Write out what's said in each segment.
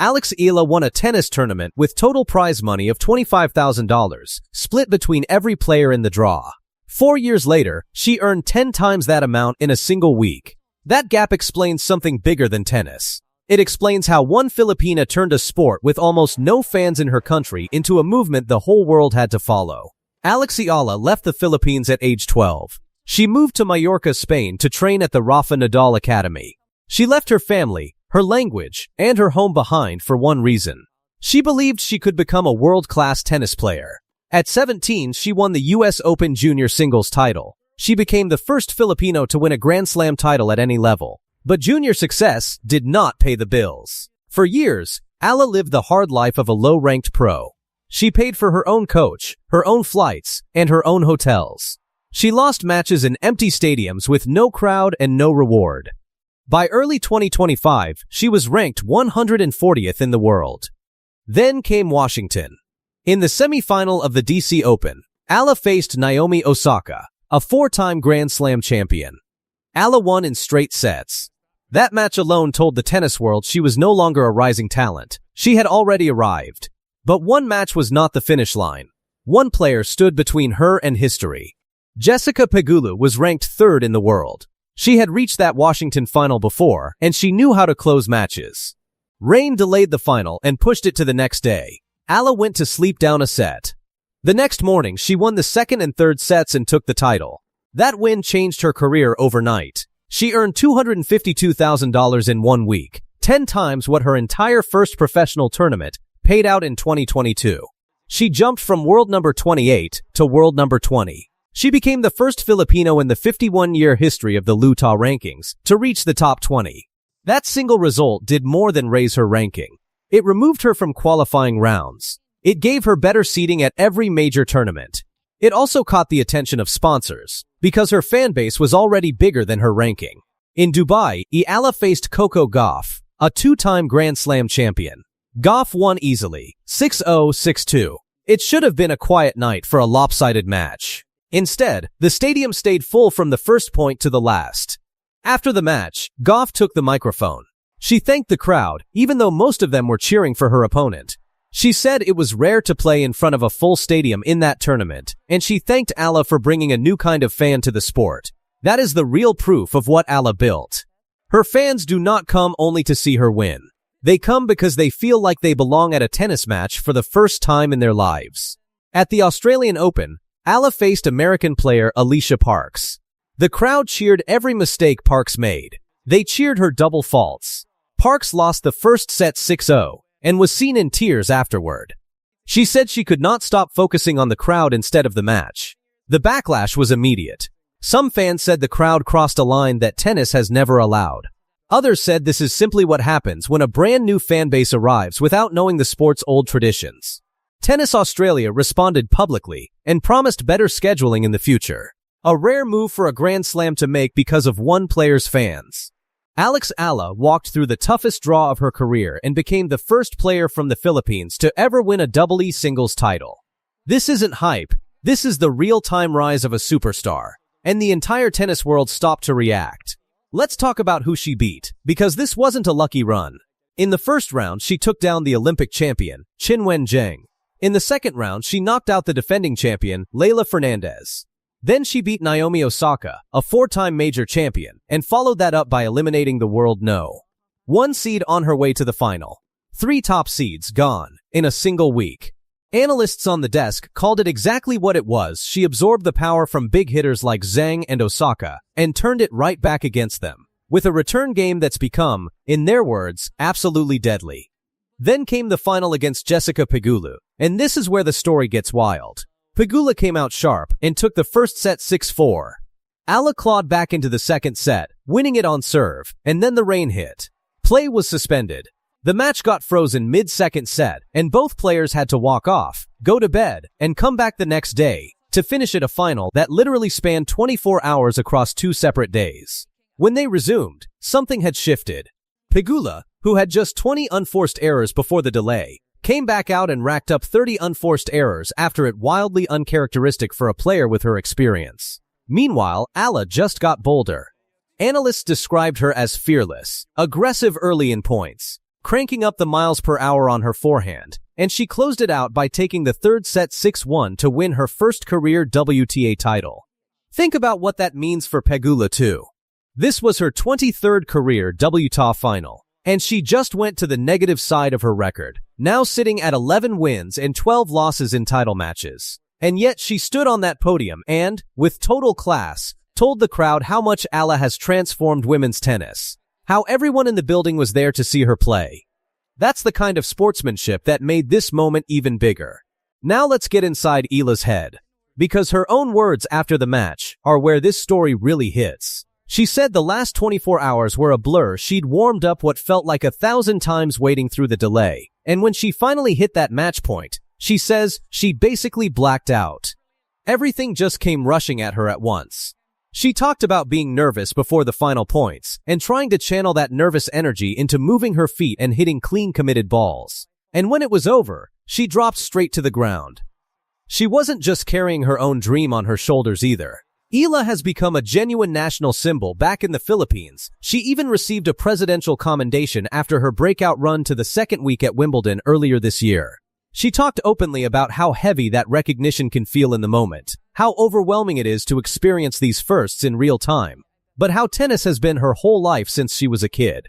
Alex Eala won a tennis tournament with total prize money of $25,000, split between every player in the draw. 4 years later, she earned 10 times that amount in a single week. That gap explains something bigger than tennis. It explains how one Filipina turned a sport with almost no fans in her country into a movement the whole world had to follow. Alex Eala left the Philippines at age 12. She moved to Mallorca, Spain to train at the Rafa Nadal Academy. She left her family, her language, and her home behind for one reason. She believed she could become a world-class tennis player. At 17, she won the US Open Junior Singles title. She became the first Filipino to win a Grand Slam title at any level. But junior success did not pay the bills. For years, Eala lived the hard life of a low-ranked pro. She paid for her own coach, her own flights, and her own hotels. She lost matches in empty stadiums with no crowd and no reward. By early 2025, she was ranked 140th in the world. Then came Washington. In the semifinal of the DC Open, Eala faced Naomi Osaka, a 4-time Grand Slam champion. Eala won in straight sets. That match alone told the tennis world she was no longer a rising talent. She had already arrived. But one match was not the finish line. One player stood between her and history. Jessica Pegula was ranked 3rd in the world. She had reached that Washington final before, and she knew how to close matches. Rain delayed the final and pushed it to the next day. Eala went to sleep down a set. The next morning, she won the 2nd and 3rd sets and took the title. That win changed her career overnight. She earned $252,000 in 1 week, 10 times what her entire first professional tournament paid out in 2022. She jumped from world number 28 to world number 20. She became the first Filipino in the 51-year history of the Luta rankings to reach the top 20. That single result did more than raise her ranking. It removed her from qualifying rounds. It gave her better seating at every major tournament. It also caught the attention of sponsors, because her fan base was already bigger than her ranking. In Dubai, Eala faced Coco Gauff, a 2-time Grand Slam champion. Gauff won easily, 6-0, 6-2. It should have been a quiet night for a lopsided match. Instead, the stadium stayed full from the first point to the last. After the match, Gauff took the microphone. She thanked the crowd, even though most of them were cheering for her opponent. She said it was rare to play in front of a full stadium in that tournament, and she thanked Eala for bringing a new kind of fan to the sport. That is the real proof of what Eala built. Her fans do not come only to see her win. They come because they feel like they belong at a tennis match for the first time in their lives. At the Australian Open, Eala faced American player Alicia Parks. The crowd cheered every mistake Parks made. They cheered her double faults. Parks lost the first set 6-0 and was seen in tears afterward. She said she could not stop focusing on the crowd instead of the match. The backlash was immediate. Some fans said the crowd crossed a line that tennis has never allowed. Others said this is simply what happens when a brand new fan base arrives without knowing the sport's old traditions. Tennis Australia responded publicly and promised better scheduling in the future. A rare move for a Grand Slam to make because of one player's fans. Alex Eala walked through the toughest draw of her career and became the first player from the Philippines to ever win a double E singles title. This isn't hype. This is the real-time rise of a superstar. And the entire tennis world stopped to react. Let's talk about who she beat, because this wasn't a lucky run. In the first round, she took down the Olympic champion, Qinwen Zheng. In the second round, she knocked out the defending champion, Leylah Fernandez. Then she beat Naomi Osaka, a 4-time major champion, and followed that up by eliminating the world No. 1 seed on her way to the final. 3 top seeds gone in a single week. Analysts on the desk called it exactly what it was. She absorbed the power from big hitters like Zheng and Osaka and turned it right back against them, with a return game that's become, in their words, absolutely deadly. Then came the final against Jessica Pegula, and this is where the story gets wild. Pegula came out sharp and took the first set 6-4. Eala clawed back into the second set, winning it on serve, and then the rain hit. Play was suspended. The match got frozen mid-second set, and both players had to walk off, go to bed, and come back the next day to finish at a final that literally spanned 24 hours across 2 separate days. When they resumed, something had shifted. Pegula, who had just 20 unforced errors before the delay, came back out and racked up 30 unforced errors after it, wildly uncharacteristic for a player with her experience. Meanwhile, Eala just got bolder. Analysts described her as fearless, aggressive early in points, cranking up the miles per hour on her forehand, and she closed it out by taking the third set 6-1 to win her first career WTA title. Think about what that means for Pegula too. This was her 23rd career WTA final, and she just went to the negative side of her record, now sitting at 11 wins and 12 losses in title matches. And yet she stood on that podium and, with total class, told the crowd how much Eala has transformed women's tennis. How everyone in the building was there to see her play. That's the kind of sportsmanship that made this moment even bigger. Now let's get inside Eala's head. Because her own words after the match are where this story really hits. She said the last 24 hours were a blur. She'd warmed up what felt like 1,000 times waiting through the delay. And when she finally hit that match point, she says she basically blacked out. Everything just came rushing at her at once. She talked about being nervous before the final points and trying to channel that nervous energy into moving her feet and hitting clean committed balls. And when it was over, she dropped straight to the ground. She wasn't just carrying her own dream on her shoulders either. Eala has become a genuine national symbol back in the Philippines. She even received a presidential commendation after her breakout run to the second week at Wimbledon earlier this year. She talked openly about how heavy that recognition can feel in the moment, how overwhelming it is to experience these firsts in real time, but how tennis has been her whole life since she was a kid.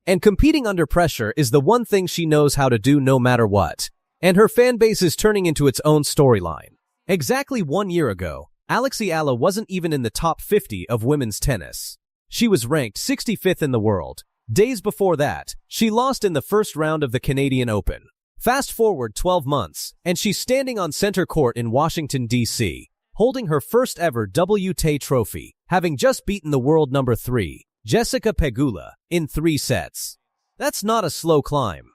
And competing under pressure is the one thing she knows how to do no matter what. And her fan base is turning into its own storyline. Exactly 1 year ago, Alex Eala wasn't even in the top 50 of women's tennis. She was ranked 65th in the world. Days before that, she lost in the first round of the Canadian Open. Fast forward 12 months, and she's standing on center court in Washington, D.C., holding her first ever WTA trophy, having just beaten the world number 3, Jessica Pegula, in 3 sets. That's not a slow climb.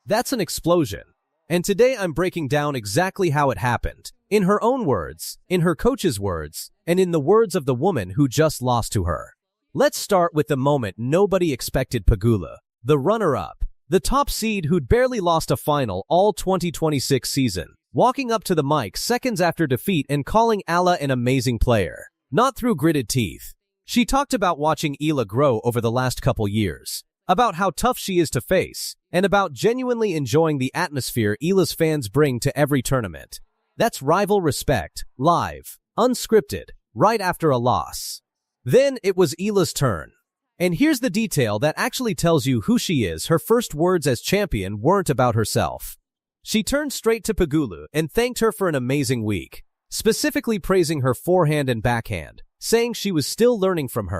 That's an explosion. And today I'm breaking down exactly how it happened, in her own words, in her coach's words, and in the words of the woman who just lost to her. Let's start with the moment nobody expected. Pegula, the runner-up, the top seed who'd barely lost a final all 2026 season, walking up to the mic seconds after defeat and calling Eala an amazing player. Not through gritted teeth. She talked about watching Eala grow over the last couple years, about how tough she is to face, and about genuinely enjoying the atmosphere Eala's fans bring to every tournament. That's rival respect, live, unscripted, right after a loss. Then it was Eala's turn. And here's the detail that actually tells you who she is. Her first words as champion weren't about herself. She turned straight to Pegula and thanked her for an amazing week, specifically praising her forehand and backhand, saying she was still learning from her.